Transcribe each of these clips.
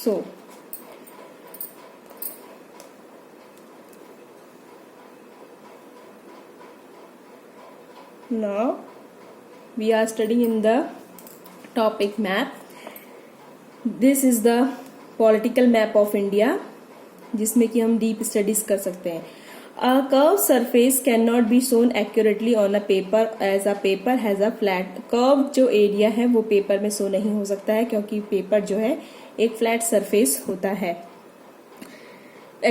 So now we are studying in the topic map. This is the political map of India, जिसमें कि हम deep studies कर सकते हैं. A curved surface cannot be shown accurately on a paper as a paper has a flat. Curved जो area है वो paper में शो नहीं हो सकता है क्योंकि पेपर जो है एक फ्लैट सरफेस होता है.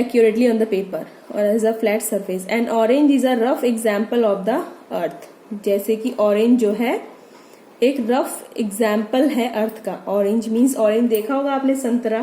Accurately on the paper or as a flat surface. And orange is a rough example of the earth. जैसे कि ऑरेंज जो है एक रफ एग्जाम्पल है अर्थ का. ऑरेंज मीन्स ऑरेंज देखा होगा आपने संतरा.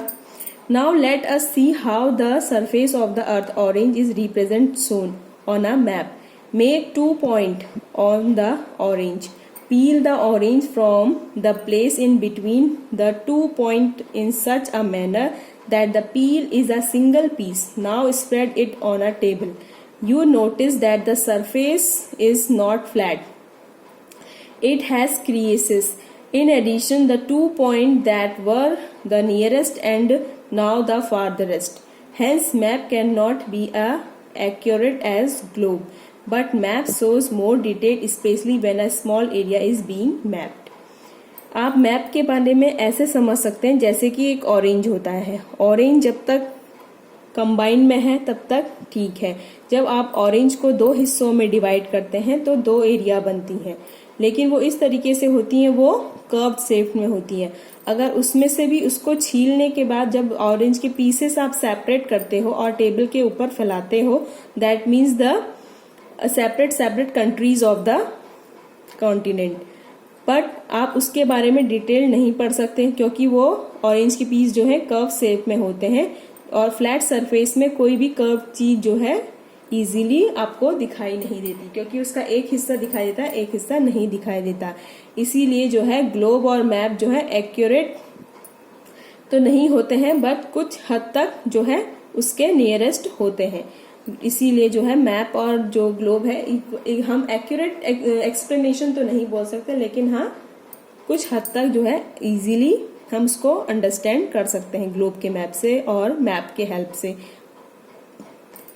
Now let us see how the surface of the earth orange is represented shown on a map. Make 2 points on the orange. Peel the orange from the place in between the 2 points in such a manner that the peel is a single piece. Now spread it on a table. You notice that the surface is not flat. It has creases. In addition, the 2 points that were the nearest and now the farthest. Hence, map cannot be as accurate as globe. But map shows more detail, especially when a small area is being mapped. आप map के बारे में ऐसे समझ सकते हैं जैसे कि एक ऑरेंज होता है. ऑरेंज जब तक कंबाइन में है तब तक ठीक है. जब आप ऑरेंज को 2 हिस्सों में डिवाइड करते हैं तो 2 एरिया बनती हैं, लेकिन वो इस तरीके से होती हैं, वो कर्व्ड शेप में होती हैं. अगर उसमें से भी उसको छीलने के बाद जब ऑरेंज के पीसेस आप सेपरेट करते हो और टेबल के ऊपर फैलाते हो, that means the separate countries of the continent. But आप उसके बारे में डिटेल नहीं पढ़ सकते क्योंकि वो ऑरेंज के पीस जो है कर्व शेप में होते हैं और फ्लैट सरफेस में कोई भी कर्व चीज जो है इजीली आपको दिखाई नहीं देती क्योंकि उसका एक हिस्सा दिखाई देता है, एक हिस्सा नहीं दिखाई देता. इसीलिए जो है ग्लोब और मैप जो है एक्यूरेट तो नहीं होते हैं बट कुछ हद तक जो है उसके नियरेस्ट होते हैं. इसीलिए जो है मैप और जो ग्लोब है हम एक्यूरेट एक्सप्लेनेशन तो नहीं बोल सकते, लेकिन हाँ कुछ हद तक जो है इजीली हम उसको अंडरस्टैंड कर सकते हैं ग्लोब के मैप से और मैप के हेल्प से.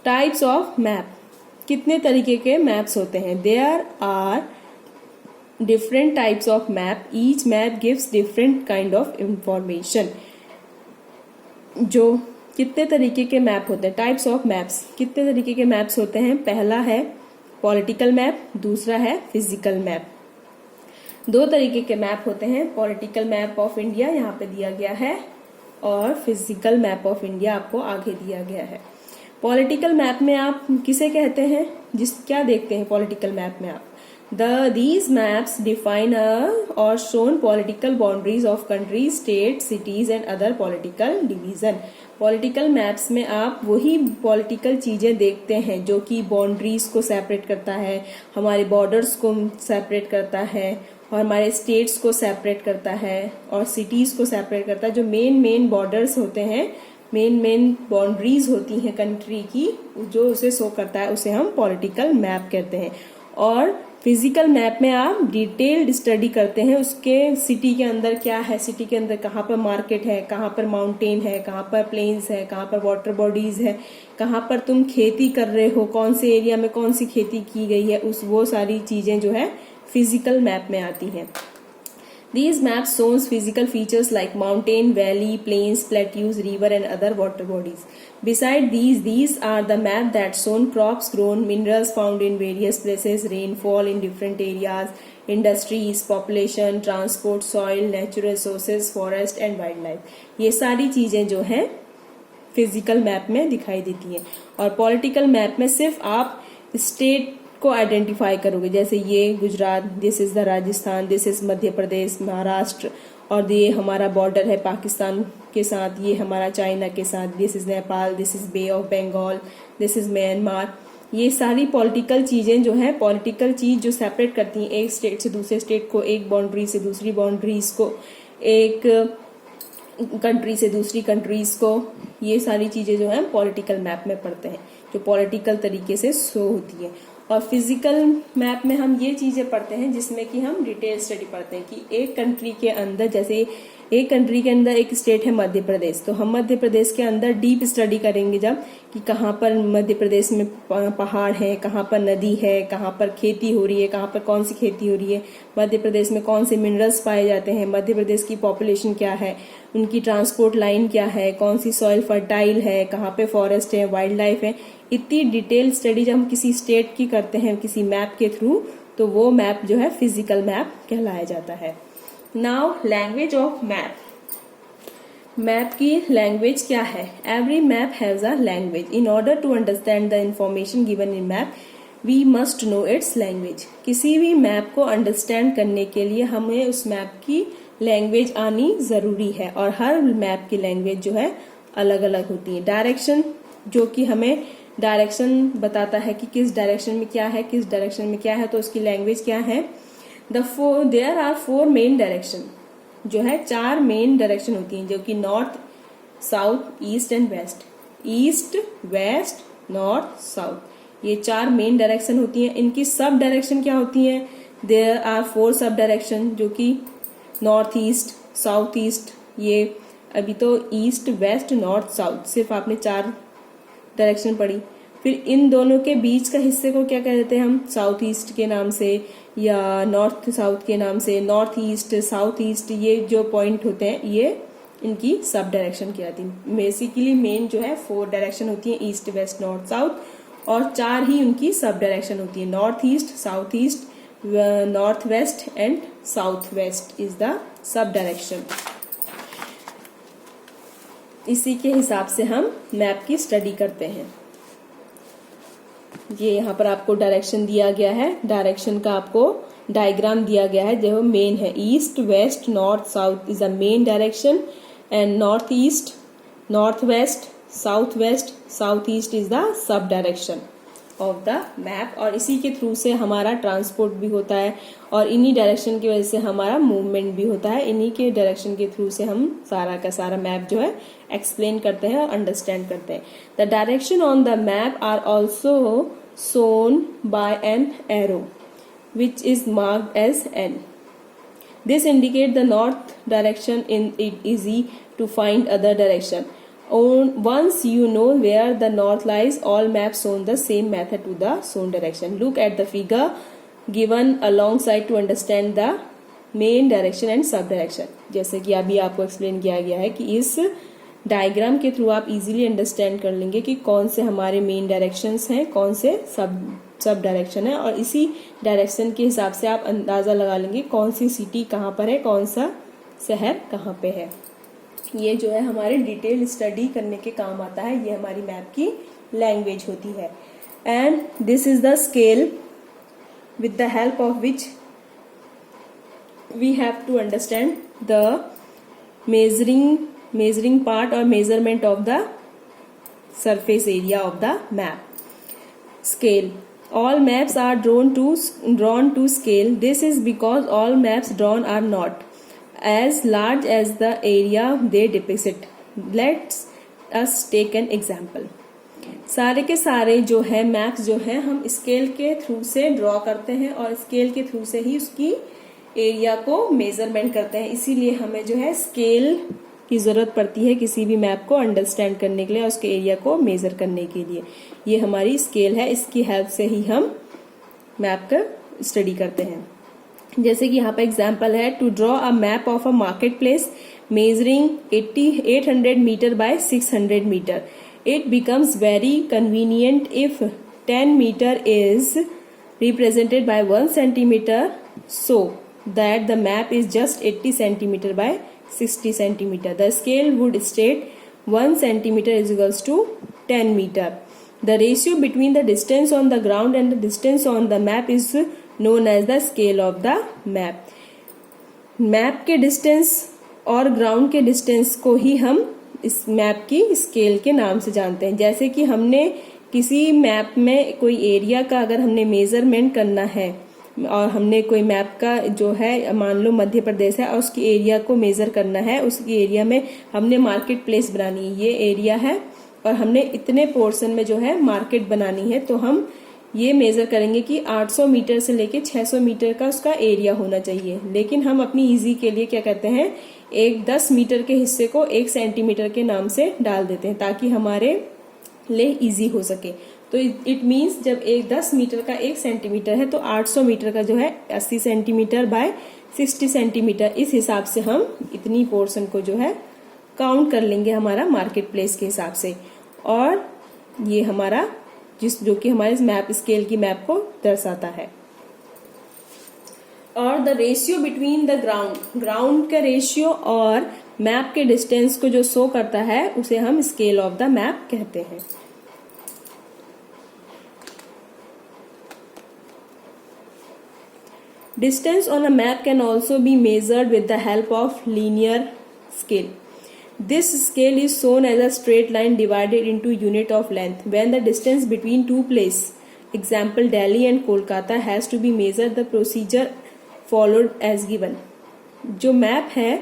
Types of map. कितने तरीके के मैप्स होते हैं? There are different types of map. Each map gives different kind of information. जो कितने तरीके के मैप होते हैं? Types of maps. कितने तरीके के मैप्स होते हैं? पहला है पॉलिटिकल मैप, दूसरा है फिजिकल मैप. 2 तरीके के मैप होते हैं. पॉलिटिकल मैप ऑफ इंडिया यहाँ पे दिया गया है और फिजिकल मैप ऑफ इंडिया आपको आगे दिया गया है. पॉलिटिकल मैप में आप किसे कहते हैं? क्या देखते हैं पॉलिटिकल मैप में आप? These maps define or shown political boundaries of countries, states, cities and other political division. Political maps में आप वही पॉलिटिकल चीजें देखते हैं जो कि बाउंड्रीज को सेपरेट करता है, हमारे बॉर्डर्स को सेपरेट करता है और हमारे स्टेट्स को सेपरेट करता है और सिटीज को सेपरेट करता है. जो मेन बॉर्डर्स होते हैं, मेन बाउंड्रीज होती हैं कंट्री की, जो उसे शो करता है उसे हम पॉलिटिकल मैप कहते हैं. और फिजिकल मैप में आप डिटेल्ड स्टडी करते हैं उसके सिटी के अंदर क्या है, सिटी के अंदर कहाँ पर मार्केट है, कहाँ पर माउंटेन है, कहाँ पर प्लेन्स है, कहाँ पर वाटर बॉडीज है, कहाँ पर तुम खेती कर रहे हो, कौन से एरिया में कौन सी खेती की गई है, वो सारी चीजें जो है फिजिकल मैप में आती हैं. These maps shows physical features like mountain, valley, plains, plateaus, river and other water bodies. Beside these are the map that shown crops grown, minerals found in various places, rainfall in different areas, industries, population, transport, soil, natural resources, forest and wildlife. ये सारी चीजें जो हैं physical map में दिखाई देती हैं. और पॉलिटिकल मैप में सिर्फ आप स्टेट को आइडेंटिफाई करोगे, जैसे ये Gujarat, this is the Rajasthan, this is Madhya Pradesh, Maharashtra, और ये हमारा बॉर्डर है पाकिस्तान के साथ, ये हमारा चाइना के साथ, this is Nepal, this is bay of Bengal, this is Myanmar. ये सारी पॉलिटिकल चीजें जो है, पॉलिटिकल चीज जो सेपरेट करती हैं एक स्टेट से दूसरे स्टेट को, एक बाउंड्री से दूसरी बाउंड्रीज को, एक कंट्री से दूसरी कंट्रीज को, ये सारी चीजें जो है पॉलिटिकल मैप में पढ़ते हैं, जो पॉलिटिकल तरीके से शो होती है. और फिजिकल मैप में हम ये चीजें पढ़ते हैं जिसमें कि हम डिटेल स्टडी पढ़ते हैं कि एक कंट्री के अंदर, जैसे एक कंट्री के अंदर एक स्टेट है मध्य प्रदेश, तो हम मध्य प्रदेश के अंदर डीप स्टडी करेंगे जब कि कहाँ पर मध्य प्रदेश में पहाड़ है, कहाँ पर नदी है, कहाँ पर खेती हो रही है, कहाँ पर कौन सी खेती हो रही है, मध्य प्रदेश में कौन से मिनरल्स पाए जाते हैं, मध्य प्रदेश की पॉपुलेशन क्या है, उनकी ट्रांसपोर्ट लाइन क्या है, कौन सी सॉइल फर्टाइल है, कहाँ पे फॉरेस्ट है, वाइल्ड लाइफ है। इतनी डिटेल स्टडी जब हम किसी स्टेट की करते हैं किसी मैप के थ्रू, तो वो मैप जो है फिजिकल मैप कहलाया जाता है। Now language of map. Map की लैंग्वेज क्या है? Every map has a language. In order to understand the information given in map we must know its language. किसी भी मैप को अंडरस्टैंड करने के लिए हमें उस मैप की लैंग्वेज आनी जरूरी है, और हर मैप की लैंग्वेज जो है अलग अलग होती है। डायरेक्शन, जो कि हमें डायरेक्शन बताता है कि किस डायरेक्शन में क्या है, किस डायरेक्शन में क्या है, तो उसकी लैंग्वेज क्या है? देयर आर 4 मेन डायरेक्शन, जो है 4 मेन डायरेक्शन होती हैं, जो कि north, south, east and west. East, west, north, south, ये 4 मेन डायरेक्शन होती हैं। इनकी सब डायरेक्शन क्या होती हैं? देयर आर 4 सब डायरेक्शन, जो कि नॉर्थ ईस्ट, साउथ ईस्ट, ये अभी तो ईस्ट, वेस्ट, नॉर्थ, साउथ, सिर्फ आपने 4 डायरेक्शन पढ़ी। फिर इन दोनों के बीच का हिस्से को क्या कह देते हैं हम? साउथ ईस्ट के नाम से या नॉर्थ साउथ के नाम से। नॉर्थ ईस्ट, साउथ ईस्ट, ये जो पॉइंट होते हैं ये इनकी सब डायरेक्शन कहलाती है। बेसिकली मेन जो है 4 डायरेक्शन होती है, ईस्ट, वेस्ट, नॉर्थ, साउथ, और 4 ही उनकी सब डायरेक्शन होती है। North east, south east, north waste and south west is the sub direction. इसी के हिसाब से हम मैप की स्टडी करते हैं। ये यहाँ पर आपको डायरेक्शन दिया गया है, डायरेक्शन का आपको डायग्राम दिया गया है, जो मेन है। East, west, north, south is the main direction, and north east, north west, south west, south east is the sub direction of the map. और इसी के थ्रू से हमारा ट्रांसपोर्ट भी होता है, और इन्हीं डायरेक्शन की वजह से हमारा मूवमेंट भी होता है। इन्हीं के डायरेक्शन के थ्रू से हम सारा का सारा मैप जो है एक्सप्लेन करते हैं और अंडरस्टैंड करते हैं। The direction on the map are also shown by an arrow which is marked as N. This indicates the north direction in it easy to find other direction. Once you know where the north lies, all maps shown the same method to the shown direction. Look at the figure given alongside to understand the main direction and sub direction. जैसे कि अभी आपको explain किया गया है कि इस diagram के थ्रू आप इजीली अंडरस्टैंड कर लेंगे कि कौन से हमारे मेन डायरेक्शंस हैं, कौन से सब डायरेक्शन है, और इसी डायरेक्शन के हिसाब से आप अंदाजा लगा लेंगे कौन सी सिटी कहाँ पर है, कौन सा शहर कहाँ पे है। ये जो है हमारे डिटेल स्टडी करने के काम आता है। ये हमारी मैप की लैंग्वेज होती है। And this is the scale with the help of which we have to understand the measuring part or measurement of the surface area of the map. Scale. All maps are drawn to scale. This is because all maps drawn are not as large as the area they depict. Let us take an example. सारे के सारे जो है maps जो है हम scale के through से ड्रॉ करते हैं, और स्केल के थ्रू से ही उसकी एरिया को मेजरमेंट करते हैं। इसीलिए हमें जो है स्केल की जरूरत पड़ती है किसी भी मैप को अंडरस्टैंड करने के लिए और उसके एरिया को मेजर करने के लिए। ये हमारी स्केल है, इसकी हेल्प से ही हम मैप का स्टडी करते हैं। जैसे कि यहाँ पर एग्जांपल है, to draw a map of a market place measuring 800 metre by 600 metre, it becomes very convenient if 10 metre is represented by 1 centimetre, so that the map is just 80 centimetre by 60 centimeter. The scale would state 1 centimeter is equals to 10 meter. The ratio between the distance on the ground and the distance on the map is known as the scale of the map. Map के distance और ground के distance को ही हम इस map की scale के नाम से जानते हैं। जैसे कि हमने किसी मैप में कोई एरिया का अगर हमने मेजरमेंट करना है, और हमने कोई मैप का जो है मान लो मध्य प्रदेश है और उसकी एरिया को मेजर करना है, उसकी एरिया में हमने मार्केट प्लेस बनानी है, ये एरिया है और हमने इतने पोर्शन में जो है मार्केट बनानी है, तो हम ये मेजर करेंगे कि 800 मीटर से लेके 600 मीटर का उसका एरिया होना चाहिए, लेकिन हम अपनी इजी के लिए क्या कहते हैं, एक 10 मीटर के हिस्से को 1 सेंटीमीटर के नाम से डाल देते हैं ताकि हमारे लिए इजी हो सके। तो इट मीन्स जब एक 10 मीटर का 1 सेंटीमीटर है तो 800 मीटर का जो है 80 सेंटीमीटर बाय 60 सेंटीमीटर, इस हिसाब से हम इतनी पोर्शन को जो है काउंट कर लेंगे हमारा मार्केट प्लेस के हिसाब से। और ये हमारा जो कि हमारे मैप स्केल की मैप को दर्शाता है। और the ratio between the ground का रेशियो और मैप के डिस्टेंस को जो शो करता है उसे हम स्केल ऑफ द मैप कहते हैं। Distance on a map can also be measured with the help of linear scale. This scale is shown as a straight line divided into unit of length. When the distance between two places, example Delhi and Kolkata, has to be measured, the procedure followed as given. जो map है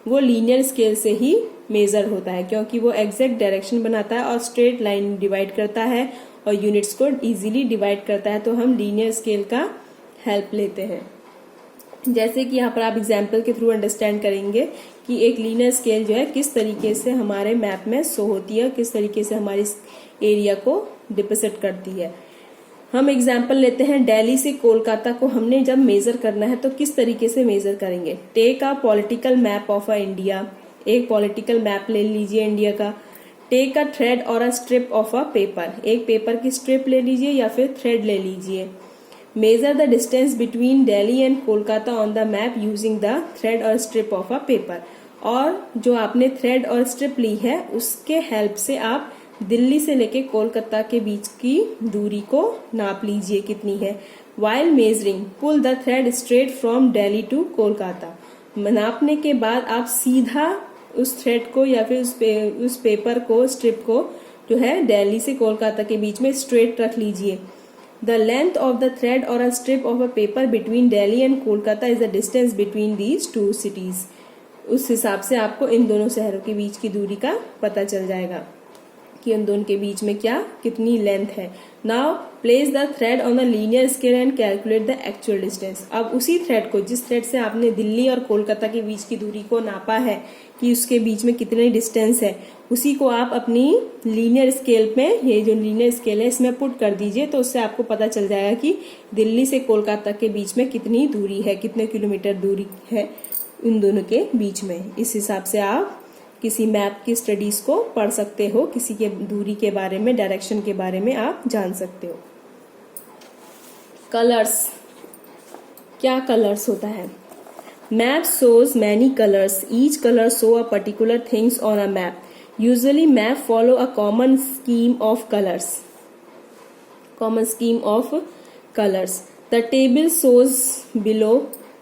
वो linear scale से ही major होता है क्योंकि वो exact direction बनाता है और स्ट्रेट लाइन डिवाइड करता है और यूनिट्स को इजीली डिवाइड करता है, तो हम लीनियर स्केल का हेल्प लेते हैं। जैसे कि यहाँ पर आप एग्जाम्पल के थ्रू अंडरस्टैंड करेंगे कि एक लीनियर स्केल जो है किस तरीके से हमारे मैप में शो होती है, किस तरीके से हमारे एरिया को डिपिक्ट करती है। हम एग्जाम्पल लेते हैं, दिल्ली से कोलकाता को हमने जब मेजर करना है तो किस तरीके से मेजर करेंगे। Take a political map of India, एक पॉलिटिकल मैप ले लीजिए इंडिया का। टेक अ थ्रेड और a strip of a paper, एक पेपर की स्ट्रिप ले लीजिए या फिर थ्रेड ले लीजिए। Measure the distance between Delhi and Kolkata on the map using the thread or strip of a paper. और जो आपने थ्रेड और स्ट्रिप ली है उसके हेल्प से आप दिल्ली से लेके कोलकाता के बीच की दूरी को नाप लीजिए कितनी है। While measuring, pull the thread straight from Delhi to Kolkata. नापने के बाद आप सीधा उस थ्रेड को या फिर उस पेपर को, स्ट्रिप को जो है दिल्ली से कोलकाता के बीच में स्ट्रेट रख लीजिए। The length of the thread or a strip of a paper between Delhi and Kolkata is the distance between these two cities. उस हिसाब से आपको इन दोनों शहरों के बीच की दूरी का पता चल जाएगा कि इन दोनों के बीच में क्या कितनी लेंथ है। Now place the thread on a linear scale and calculate the actual distance. अब उसी थ्रेड को, जिस थ्रेड से आपने दिल्ली और कोलकाता के बीच की दूरी को नापा है कि उसके बीच में कितनी डिस्टेंस है, उसी को आप अपनी लीनियर स्केल में, ये जो लीनियर स्केल है इसमें पुट कर दीजिए, तो उससे आपको पता चल जाएगा कि दिल्ली से कोलकाता के बीच में कितनी दूरी है, कितने किलोमीटर दूरी है उन दोनों के बीच में। इस हिसाब से आप किसी मैप की स्टडीज को पढ़ सकते हो, किसी के दूरी के बारे में, डायरेक्शन के बारे में आप जान सकते हो। कलर्स, क्या कलर्स होता है। Map shows many colors. Each color show a particular things on a map. Usually map follow a common scheme of colors. The table shows below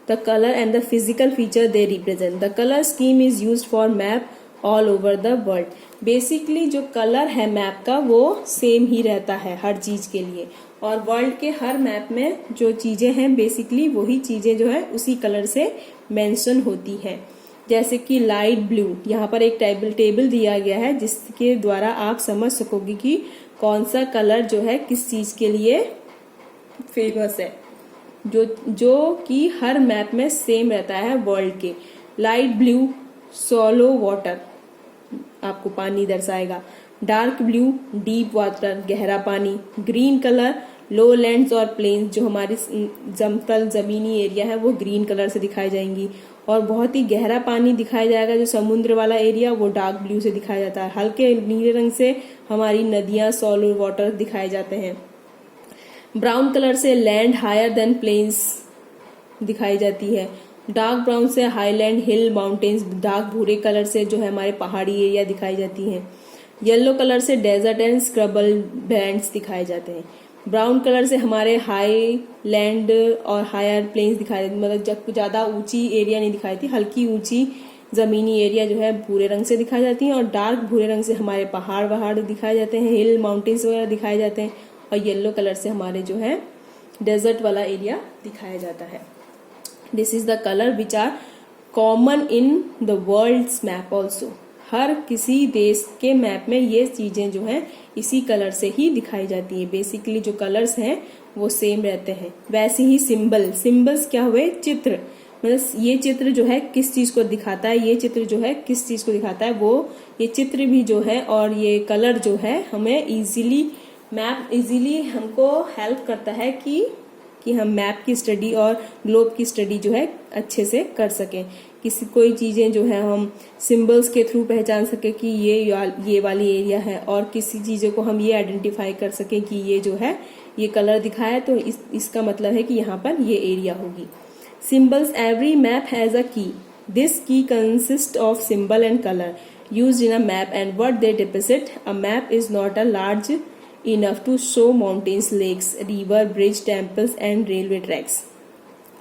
the color and the physical feature they represent. The color scheme is used for map all over the world. Basically जो colour है map का वो same ही रहता है हर चीज के लिए, और वर्ल्ड के हर मैप में जो चीजें हैं बेसिकली वही चीजें जो है उसी कलर से मेंशन होती है। जैसे कि लाइट ब्लू, यहाँ पर एक टेबल दिया गया है जिसके द्वारा आप समझ सकोगे कि कौन सा कलर जो है किस चीज के लिए फेमस है, जो कि हर मैप में सेम रहता है वर्ल्ड के। लाइट ब्लू सॉलो वाटर, आपको पानी दर्शाएगा। डार्क ब्लू डीप वाटर, गहरा पानी। ग्रीन कलर लो लैंड्स और प्लेन्स, जो हमारी समतल जमीनी एरिया है वो ग्रीन कलर से दिखाई जाएंगी। और बहुत ही गहरा पानी दिखाया जाएगा, जो समुद्र वाला एरिया, वो डार्क ब्लू से दिखाया जाता है। हल्के नीले रंग से हमारी नदियां, सॉलो वाटर दिखाए जाते हैं। ब्राउन कलर से लैंड हायर देन प्लेन्स दिखाई जाती है। डार्क ब्राउन से हाईलैंड, हिल, माउंटेन्स। डार्क भूरे कलर से जो है हमारे पहाड़ी एरिया दिखाई जाती है। येलो कलर से डेजर्ट एंड स्क्रबल बैंड्स दिखाए जाते हैं। ब्राउन कलर से हमारे हाई लैंड और हायर प्लेन्स दिखाई, मतलब ज्यादा ऊंची एरिया नहीं दिखाई थी, हल्की ऊंची जमीनी एरिया जो है भूरे रंग से दिखाई जाती है। और डार्क भूरे रंग से हमारे पहाड़ वहाड़ दिखाए जाते हैं, हिल, माउंटेन्स वगैरह दिखाए जाते हैं। और येलो कलर से हमारे जो है डेजर्ट वाला एरिया दिखाया जाता है। This is the colour which are common in the world's map also. हर किसी देश के मैप में ये चीजें जो हैं इसी कलर से ही दिखाई जाती है। बेसिकली जो कलर्स हैं वो सेम रहते हैं। वैसे ही सिंबल्स क्या हुए? चित्र। मतलब ये चित्र जो है किस चीज को दिखाता है, ये चित्र जो है किस चीज को दिखाता है, वो ये चित्र भी जो है और ये कलर जो है हमें इजीली हमको हेल्प करता है कि हम मैप की स्टडी और ग्लोब की स्टडी जो है अच्छे से कर सकें। कोई चीजें जो है हम सिंबल्स के थ्रू पहचान सके कि ये वाली एरिया है, और किसी चीजों को हम ये आइडेंटिफाई कर सके कि ये जो है ये कलर दिखाया है तो इसका मतलब है कि यहाँ पर ये एरिया होगी। Symbols. Every map has a key. This key consists of symbol and color used in a map and what they depict. A map is not a large enough to show mountains, lakes, river, bridge, temples and railway tracks.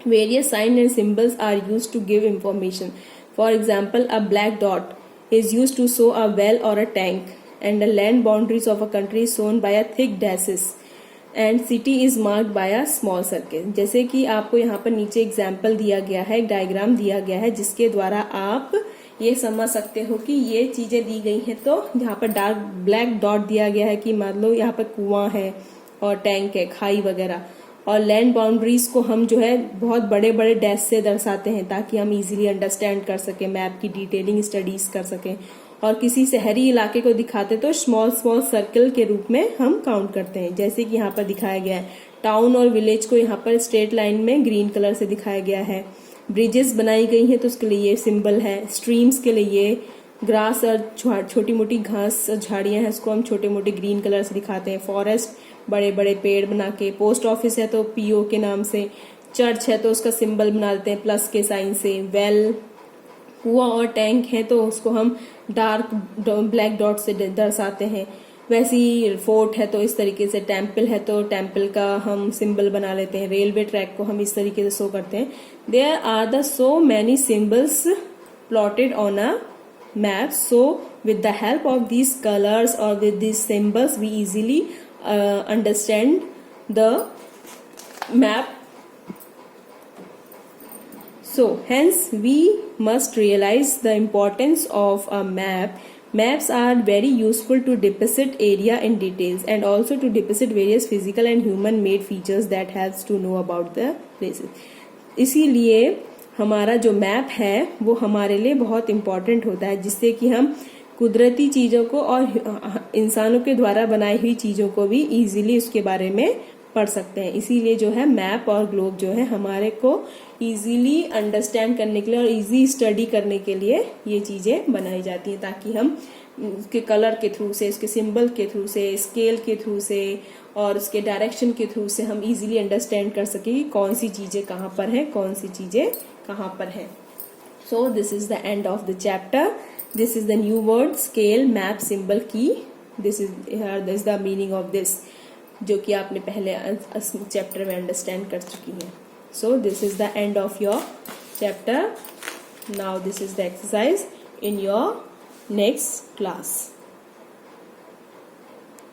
Various signs and symbols are used to give information. For example, a black dot is used to show a well or a tank, and the land boundaries of a country is shown by a thick dashes. And city is marked by a small circle. जैसे कि आपको यहाँ पर नीचे example दिया गया है, एक डायग्राम दिया गया है जिसके द्वारा आप ये समझ सकते हो कि ये चीजें दी गई हैं। तो यहाँ पर डार्क ब्लैक डॉट दिया गया है कि मान लो यहाँ पर कुआं है और टैंक है, खाई वगैरह, और लैंड बाउंड्रीज को हम जो है बहुत बड़े बड़े डैश से दर्शाते हैं ताकि हम इजीली अंडरस्टैंड कर सकें, मैप की डिटेलिंग स्टडीज कर सकें। और किसी शहरी इलाके को दिखाते तो स्मॉल सर्कल के रूप में हम काउंट करते हैं। जैसे कि यहाँ पर दिखाया गया है, टाउन और विलेज को यहाँ पर स्ट्रेट लाइन में ग्रीन कलर से दिखाया गया है। ब्रिजेस बनाई गई हैं तो उसके लिए ये सिंबल है। स्ट्रीम्स के लिए ये ग्रास और छोटी मोटी घास और झाड़ियां हैं, उसको हम छोटे मोटे ग्रीन कलर से दिखाते हैं। फॉरेस्ट बड़े बड़े पेड़ बना के। पोस्ट ऑफिस है तो पीओ के नाम से। चर्च है तो उसका सिंबल बना देते हैं प्लस के साइन से। वेल, कुआं और टैंक है तो उसको हम डार्क ब्लैक डॉट से दर्शाते हैं। वैसे ही फोर्ट है तो इस तरीके से। टेम्पल है तो टेम्पल का हम सिंबल बना लेते हैं। रेलवे ट्रैक को हम इस तरीके से शो करते हैं। There are the so many symbols plotted on a map, so with the help of these colors or with these symbols we easily understand the map. So hence we must realize the importance of a map. Maps are very useful to depict area in details and also to depict various physical and human made features that helps to know about the places. इसीलिए हमारा जो map है वो हमारे लिए बहुत important होता है, जिससे कि हम कुदरती चीजों को और इंसानों के द्वारा बनाई हुई चीजों को भी इजीली उसके बारे में पढ़ सकते हैं। इसीलिए जो है मैप और ग्लोब जो है हमारे को इजीली अंडरस्टैंड करने के लिए और इजी स्टडी करने के लिए ये चीजें बनाई जाती हैं, ताकि हम उसके कलर के थ्रू से, उसके सिंबल के थ्रू से, स्केल के थ्रू से और उसके डायरेक्शन के थ्रू से हम इजीली अंडरस्टैंड कर सके कि कौन सी चीजें कहाँ पर है, कौन सी चीजें कहाँ पर है। So this is the end of the chapter. This is the new word scale, map, symbol, key. This is the meaning of this, जो कि आपने पहले चैप्टर में अंडरस्टैंड कर चुकी हैं। सो this is the end of your chapter. Now this is the exercise in your next class.